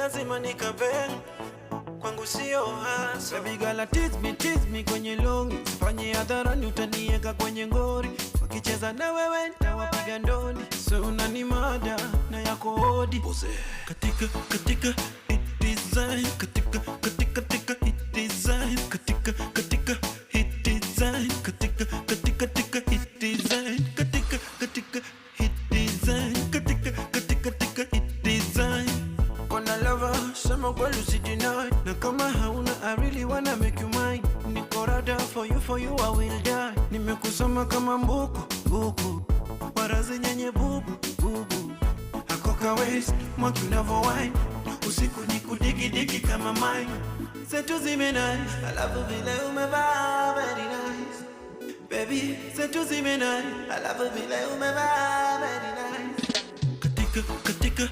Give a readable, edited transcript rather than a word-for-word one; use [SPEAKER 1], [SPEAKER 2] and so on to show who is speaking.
[SPEAKER 1] lazima nikabeng, kwangu sio hasa.
[SPEAKER 2] Baby girl tease me kwenye longi, sifanye hadharani utanieka kwenye ngori. Wakicheza na wewe nitawapiga ndoni, so unanimada na yako hodi. Katika hit design, katika hit design, katika hit design, katika hit design, katika hit design, katika hit design. Kona lover, sema kweli usideny, na kama hauna I really wanna make you mine. Niko rada for you I will die. Nimekusoma kama mbuku, warazi nyenye bubu. Hakoka waist, mwaki unavo wine, usiku nikudigi kama mine. Zetu zime nice, I love vile umevaa very nice. Baby, zetu zime nice, I love vile umevaa very nice. Katika